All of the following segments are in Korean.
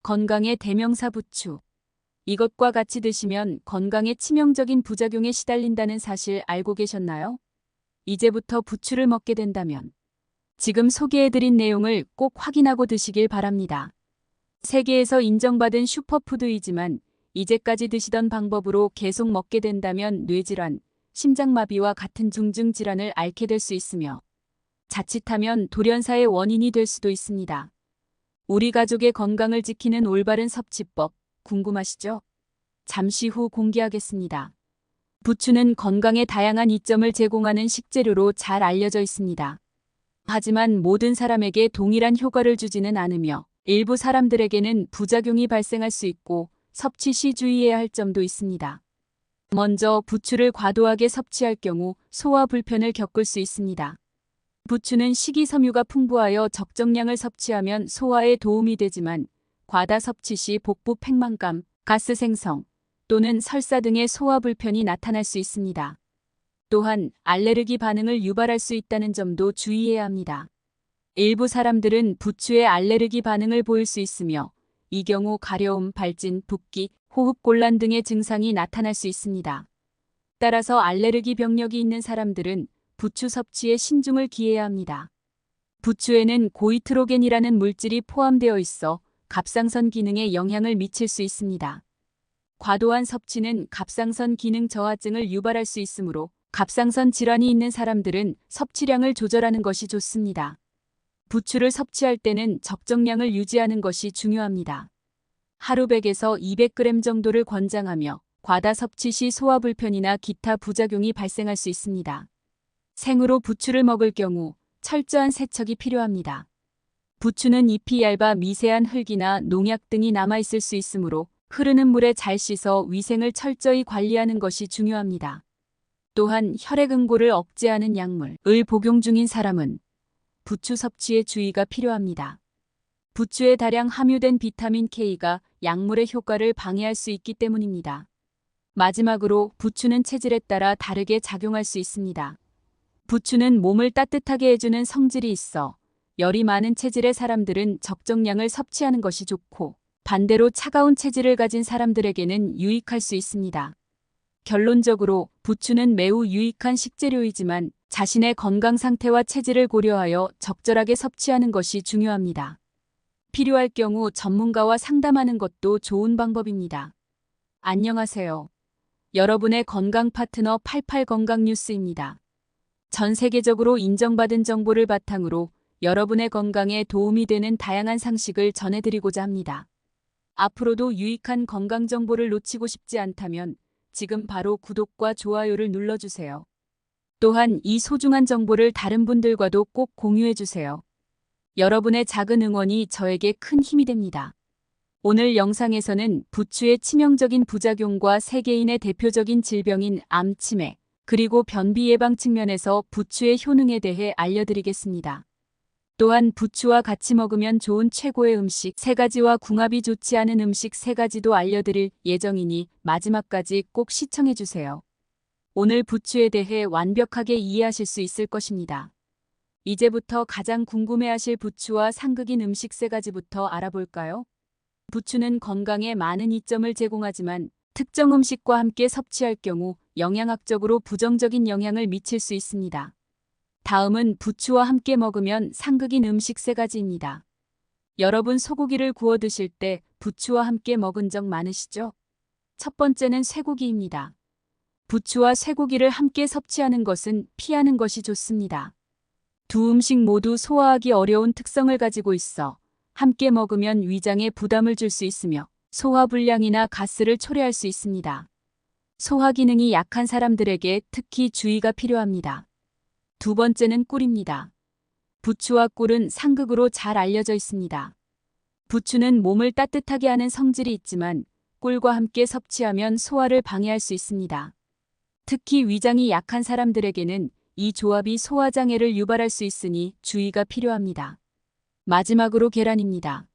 건강의 대명사 부추. 이것과 같이 드시면 건강에 치명적인 부작용에 시달린다는 사실 알고 계셨나요? 이제부터 부추를 먹게 된다면 지금 소개해드린 내용을 꼭 확인하고 드시길 바랍니다. 세계에서 인정받은 슈퍼푸드이지만 이제까지 드시던 방법으로 계속 먹게 된다면 뇌질환, 심장마비와 같은 중증 질환을 앓게 될 수 있으며 자칫하면 돌연사의 원인이 될 수도 있습니다. 우리 가족의 건강을 지키는 올바른 섭취법 궁금하시죠? 잠시 후 공개하겠습니다. 부추는 건강에 다양한 이점을 제공하는 식재료로 잘 알려져 있습니다. 하지만 모든 사람에게 동일한 효과를 주지는 않으며 일부 사람들에게는 부작용이 발생할 수 있고 섭취 시 주의해야 할 점도 있습니다. 먼저 부추를 과도하게 섭취할 경우 소화 불편을 겪을 수 있습니다. 부추는 식이섬유가 풍부하여 적정량을 섭취하면 소화에 도움이 되지만 과다 섭취 시 복부 팽만감, 가스 생성 또는 설사 등의 소화 불편이 나타날 수 있습니다. 또한 알레르기 반응을 유발할 수 있다는 점도 주의해야 합니다. 일부 사람들은 부추에 알레르기 반응을 보일 수 있으며 이 경우 가려움, 발진, 붓기, 호흡곤란 등의 증상이 나타날 수 있습니다. 따라서 알레르기 병력이 있는 사람들은 부추 섭취에 신중을 기해야 합니다. 부추에는 고이트로겐이라는 물질이 포함되어 있어 갑상선 기능에 영향을 미칠 수 있습니다. 과도한 섭취는 갑상선 기능 저하증을 유발할 수 있으므로 갑상선 질환이 있는 사람들은 섭취량을 조절하는 것이 좋습니다. 부추를 섭취할 때는 적정량을 유지하는 것이 중요합니다. 하루 100에서 200g 정도를 권장하며 과다 섭취 시 소화 불편이나 기타 부작용이 발생할 수 있습니다. 생으로 부추를 먹을 경우 철저한 세척이 필요합니다. 부추는 잎이 얇아 미세한 흙이나 농약 등이 남아있을 수 있으므로 흐르는 물에 잘 씻어 위생을 철저히 관리하는 것이 중요합니다. 또한 혈액응고를 억제하는 약물을 복용 중인 사람은 부추 섭취에 주의가 필요합니다. 부추에 다량 함유된 비타민 K가 약물의 효과를 방해할 수 있기 때문입니다. 마지막으로 부추는 체질에 따라 다르게 작용할 수 있습니다. 부추는 몸을 따뜻하게 해주는 성질이 있어 열이 많은 체질의 사람들은 적정량을 섭취하는 것이 좋고 반대로 차가운 체질을 가진 사람들에게는 유익할 수 있습니다. 결론적으로 부추는 매우 유익한 식재료이지만 자신의 건강 상태와 체질을 고려하여 적절하게 섭취하는 것이 중요합니다. 필요할 경우 전문가와 상담하는 것도 좋은 방법입니다. 안녕하세요. 여러분의 건강 파트너 88 건강 뉴스입니다. 전 세계적으로 인정받은 정보를 바탕으로 여러분의 건강에 도움이 되는 다양한 상식을 전해드리고자 합니다. 앞으로도 유익한 건강 정보를 놓치고 싶지 않다면 지금 바로 구독과 좋아요를 눌러주세요. 또한 이 소중한 정보를 다른 분들과도 꼭 공유해주세요. 여러분의 작은 응원이 저에게 큰 힘이 됩니다. 오늘 영상에서는 부추의 치명적인 부작용과 세계인의 대표적인 질병인 암, 치매, 그리고 변비 예방 측면에서 부추의 효능에 대해 알려드리겠습니다. 또한 부추와 같이 먹으면 좋은 최고의 음식 3가지와 궁합이 좋지 않은 음식 3가지도 알려드릴 예정이니 마지막까지 꼭 시청해주세요. 오늘 부추에 대해 완벽하게 이해하실 수 있을 것입니다. 이제부터 가장 궁금해하실 부추와 상극인 음식 3가지부터 알아볼까요? 부추는 건강에 많은 이점을 제공하지만 특정 음식과 함께 섭취할 경우 영양학적으로 부정적인 영향을 미칠 수 있습니다. 다음은 부추와 함께 먹으면 상극인 음식 3가지입니다. 여러분 소고기를 구워 드실 때 부추와 함께 먹은 적 많으시죠? 첫 번째는 쇠고기입니다. 부추와 쇠고기를 함께 섭취하는 것은 피하는 것이 좋습니다. 두 음식 모두 소화하기 어려운 특성을 가지고 있어 함께 먹으면 위장에 부담을 줄 수 있으며 소화불량이나 가스를 초래할 수 있습니다. 소화 기능이 약한 사람들에게 특히 주의가 필요합니다. 두 번째는 꿀입니다. 부추와 꿀은 상극으로 잘 알려져 있습니다. 부추는 몸을 따뜻하게 하는 성질이 있지만 꿀과 함께 섭취하면 소화를 방해할 수 있습니다. 특히 위장이 약한 사람들에게는 이 조합이 소화장애를 유발할 수 있으니 주의가 필요합니다. 마지막으로 계란입니다.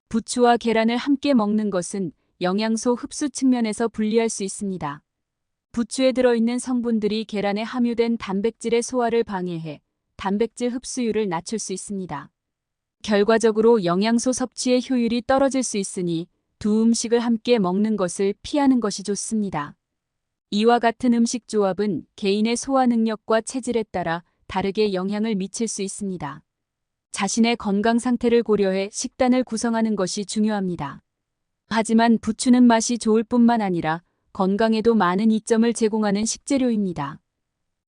부추와 계란을 함께 먹는 것은 영양소 흡수 측면에서 불리할 수 있습니다. 부추에 들어있는 성분들이 계란에 함유된 단백질의 소화를 방해해 단백질 흡수율을 낮출 수 있습니다. 결과적으로 영양소 섭취의 효율이 떨어질 수 있으니 두 음식을 함께 먹는 것을 피하는 것이 좋습니다. 이와 같은 음식 조합은 개인의 소화 능력과 체질에 따라 다르게 영향을 미칠 수 있습니다. 자신의 건강 상태를 고려해 식단을 구성하는 것이 중요합니다. 하지만 부추는 맛이 좋을 뿐만 아니라 건강에도 많은 이점을 제공하는 식재료입니다.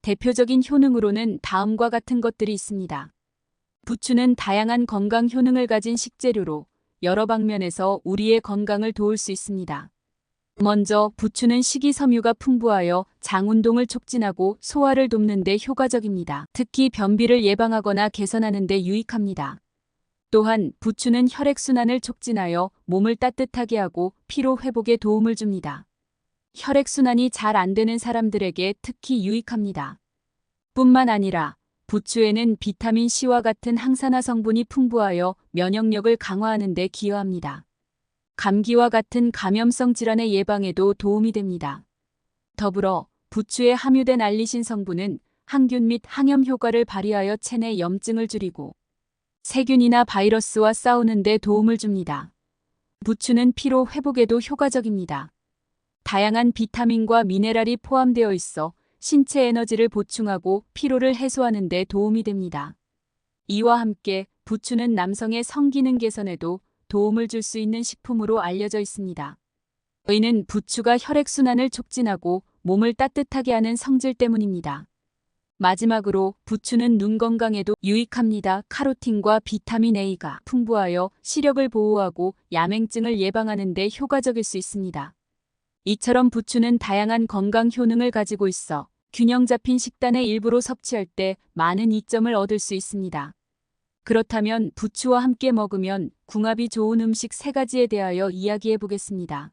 대표적인 효능으로는 다음과 같은 것들이 있습니다. 부추는 다양한 건강 효능을 가진 식재료로 여러 방면에서 우리의 건강을 도울 수 있습니다. 먼저 부추는 식이섬유가 풍부하여 장 운동을 촉진하고 소화를 돕는 데 효과적입니다. 특히 변비를 예방하거나 개선하는 데 유익합니다. 또한 부추는 혈액순환을 촉진하여 몸을 따뜻하게 하고 피로 회복에 도움을 줍니다. 혈액순환이 잘 안 되는 사람들에게 특히 유익합니다. 뿐만 아니라 부추에는 비타민 C와 같은 항산화 성분이 풍부하여 면역력을 강화하는 데 기여합니다. 감기와 같은 감염성 질환의 예방에도 도움이 됩니다. 더불어 부추에 함유된 알리신 성분은 항균 및 항염 효과를 발휘하여 체내 염증을 줄이고 세균이나 바이러스와 싸우는 데 도움을 줍니다. 부추는 피로 회복에도 효과적입니다. 다양한 비타민과 미네랄이 포함되어 있어 신체 에너지를 보충하고 피로를 해소하는 데 도움이 됩니다. 이와 함께 부추는 남성의 성기능 개선에도 도움을 줄 수 있는 식품으로 알려져 있습니다. 이는 부추가 혈액순환을 촉진하고 몸을 따뜻하게 하는 성질 때문입니다. 마지막으로 부추는 눈 건강에도 유익합니다. 카로틴과 비타민 A가 풍부하여 시력을 보호하고 야맹증을 예방하는 데 효과적일 수 있습니다. 이처럼 부추는 다양한 건강 효능을 가지고 있어 균형 잡힌 식단의 일부로 섭취할 때 많은 이점을 얻을 수 있습니다. 그렇다면 부추와 함께 먹으면 궁합이 좋은 음식 3가지에 대하여 이야기해 보겠습니다.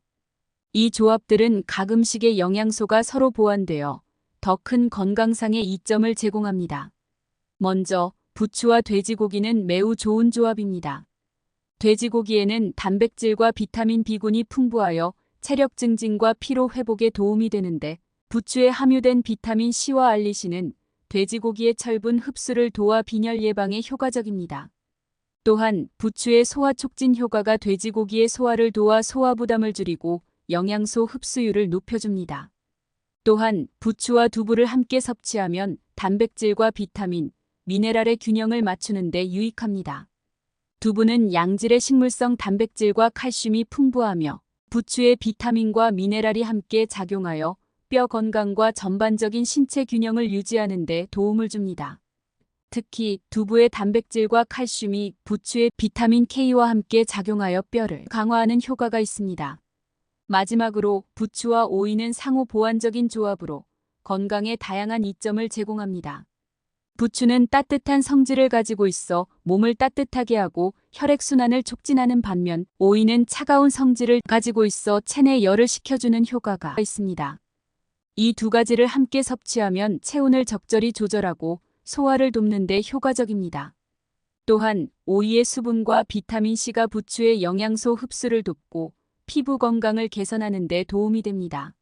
이 조합들은 각 음식의 영양소가 서로 보완되어 더 큰 건강상의 이점을 제공합니다. 먼저 부추와 돼지고기는 매우 좋은 조합입니다. 돼지고기에는 단백질과 비타민 B군이 풍부하여 체력 증진과 피로 회복에 도움이 되는데 부추에 함유된 비타민 C와 알리신은 돼지고기의 철분 흡수를 도와 빈혈 예방에 효과적입니다. 또한 부추의 소화 촉진 효과가 돼지고기의 소화를 도와 소화 부담을 줄이고 영양소 흡수율을 높여줍니다. 또한 부추와 두부를 함께 섭취하면 단백질과 비타민, 미네랄의 균형을 맞추는 데 유익합니다. 두부는 양질의 식물성 단백질과 칼슘이 풍부하며 부추의 비타민과 미네랄이 함께 작용하여 뼈 건강과 전반적인 신체 균형을 유지하는 데 도움을 줍니다. 특히 두부의 단백질과 칼슘이 부추의 비타민 K와 함께 작용하여 뼈를 강화하는 효과가 있습니다. 마지막으로 부추와 오이는 상호 보완적인 조합으로 건강에 다양한 이점을 제공합니다. 부추는 따뜻한 성질을 가지고 있어 몸을 따뜻하게 하고 혈액순환을 촉진하는 반면 오이는 차가운 성질을 가지고 있어 체내 열을 식혀주는 효과가 있습니다. 이 2가지를 함께 섭취하면 체온을 적절히 조절하고 소화를 돕는 데 효과적입니다. 또한 오이의 수분과 비타민 C가 부추의 영양소 흡수를 돕고 피부 건강을 개선하는 데 도움이 됩니다.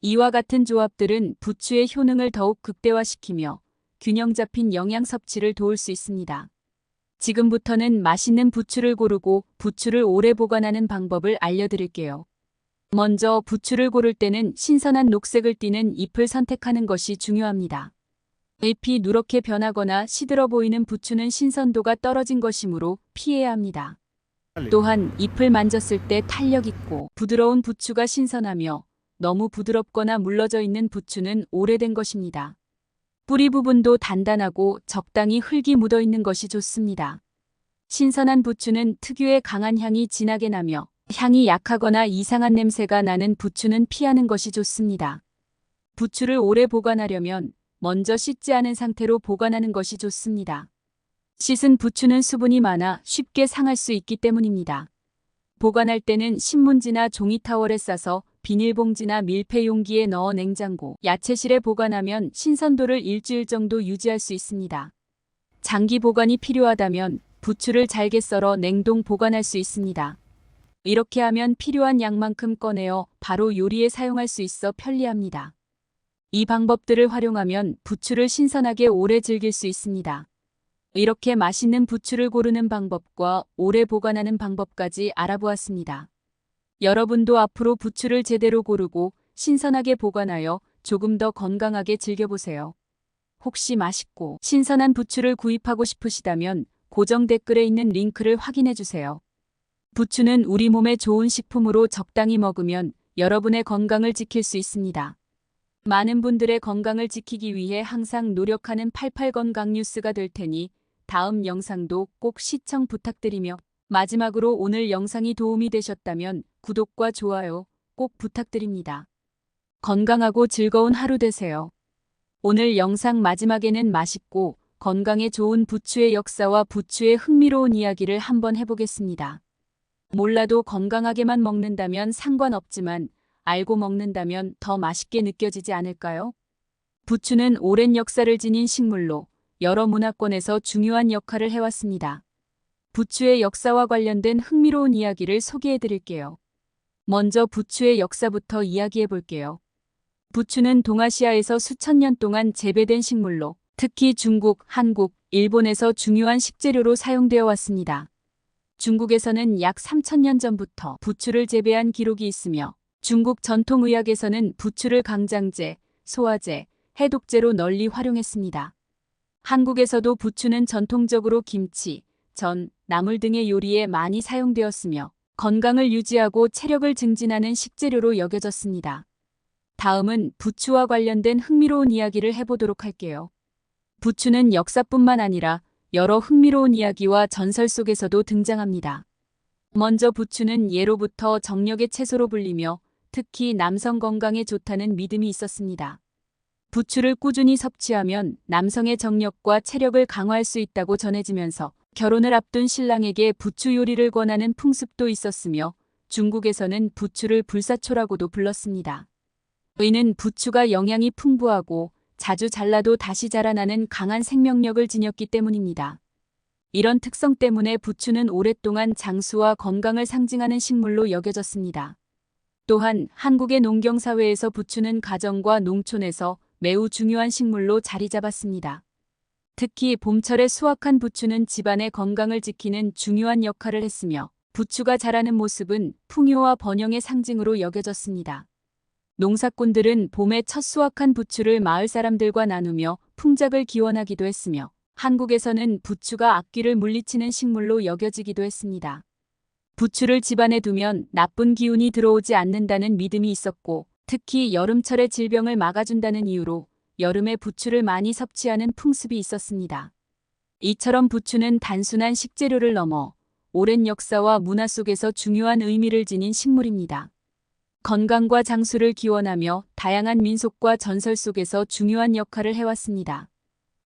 이와 같은 조합들은 부추의 효능을 더욱 극대화시키며 균형 잡힌 영양 섭취를 도울 수 있습니다. 지금부터는 맛있는 부추를 고르고 부추를 오래 보관하는 방법을 알려드릴게요. 먼저 부추를 고를 때는 신선한 녹색을 띠는 잎을 선택하는 것이 중요합니다. 잎이 누렇게 변하거나 시들어 보이는 부추는 신선도가 떨어진 것이므로 피해야 합니다. 또한 잎을 만졌을 때 탄력 있고 부드러운 부추가 신선하며 너무 부드럽거나 물러져 있는 부추는 오래된 것입니다. 뿌리 부분도 단단하고 적당히 흙이 묻어 있는 것이 좋습니다. 신선한 부추는 특유의 강한 향이 진하게 나며 향이 약하거나 이상한 냄새가 나는 부추는 피하는 것이 좋습니다. 부추를 오래 보관하려면 먼저 씻지 않은 상태로 보관하는 것이 좋습니다. 씻은 부추는 수분이 많아 쉽게 상할 수 있기 때문입니다. 보관할 때는 신문지나 종이 타월에 싸서 비닐봉지나 밀폐 용기에 넣어 냉장고, 야채실에 보관하면 신선도를 일주일 정도 유지할 수 있습니다. 장기 보관이 필요하다면 부추를 잘게 썰어 냉동 보관할 수 있습니다. 이렇게 하면 필요한 양만큼 꺼내어 바로 요리에 사용할 수 있어 편리합니다. 이 방법들을 활용하면 부추를 신선하게 오래 즐길 수 있습니다. 이렇게 맛있는 부추를 고르는 방법과 오래 보관하는 방법까지 알아보았습니다. 여러분도 앞으로 부추를 제대로 고르고 신선하게 보관하여 조금 더 건강하게 즐겨보세요. 혹시 맛있고 신선한 부추를 구입하고 싶으시다면 고정 댓글에 있는 링크를 확인해주세요. 부추는 우리 몸에 좋은 식품으로 적당히 먹으면 여러분의 건강을 지킬 수 있습니다. 많은 분들의 건강을 지키기 위해 항상 노력하는 88건강 뉴스가 될 테니 다음 영상도 꼭 시청 부탁드리며 마지막으로 오늘 영상이 도움이 되셨다면 구독과 좋아요 꼭 부탁드립니다. 건강하고 즐거운 하루 되세요. 오늘 영상 마지막에는 맛있고 건강에 좋은 부추의 역사와 부추의 흥미로운 이야기를 한번 해보겠습니다. 몰라도 건강하게만 먹는다면 상관없지만 알고 먹는다면 더 맛있게 느껴지지 않을까요? 부추는 오랜 역사를 지닌 식물로 여러 문화권에서 중요한 역할을 해왔습니다. 부추의 역사와 관련된 흥미로운 이야기를 소개해 드릴게요. 먼저 부추의 역사부터 이야기해 볼게요. 부추는 동아시아에서 수천 년 동안 재배된 식물로 특히 중국, 한국, 일본에서 중요한 식재료로 사용되어 왔습니다. 중국에서는 약 3000년 전부터 부추를 재배한 기록이 있으며 중국 전통의학에서는 부추를 강장제, 소화제, 해독제로 널리 활용했습니다. 한국에서도 부추는 전통적으로 김치, 전, 나물 등의 요리에 많이 사용되었으며 건강을 유지하고 체력을 증진하는 식재료로 여겨졌습니다. 다음은 부추와 관련된 흥미로운 이야기를 해보도록 할게요. 부추는 역사뿐만 아니라 여러 흥미로운 이야기와 전설 속에서도 등장합니다. 먼저 부추는 예로부터 정력의 채소로 불리며 특히 남성 건강에 좋다는 믿음이 있었습니다. 부추를 꾸준히 섭취하면 남성의 정력과 체력을 강화할 수 있다고 전해지면서 결혼을 앞둔 신랑에게 부추 요리를 권하는 풍습도 있었으며 중국에서는 부추를 불사초라고도 불렀습니다. 이는 부추가 영양이 풍부하고 자주 잘라도 다시 자라나는 강한 생명력을 지녔기 때문입니다. 이런 특성 때문에 부추는 오랫동안 장수와 건강을 상징하는 식물로 여겨졌습니다. 또한 한국의 농경사회에서 부추는 가정과 농촌에서 매우 중요한 식물로 자리 잡았습니다. 특히 봄철에 수확한 부추는 집안의 건강을 지키는 중요한 역할을 했으며 부추가 자라는 모습은 풍요와 번영의 상징으로 여겨졌습니다. 농사꾼들은 봄에 첫 수확한 부추를 마을 사람들과 나누며 풍작을 기원하기도 했으며 한국에서는 부추가 악귀를 물리치는 식물로 여겨지기도 했습니다. 부추를 집안에 두면 나쁜 기운이 들어오지 않는다는 믿음이 있었고 특히 여름철에 질병을 막아준다는 이유로 여름에 부추를 많이 섭취하는 풍습이 있었습니다. 이처럼 부추는 단순한 식재료를 넘어 오랜 역사와 문화 속에서 중요한 의미를 지닌 식물입니다. 건강과 장수를 기원하며 다양한 민속과 전설 속에서 중요한 역할을 해왔습니다.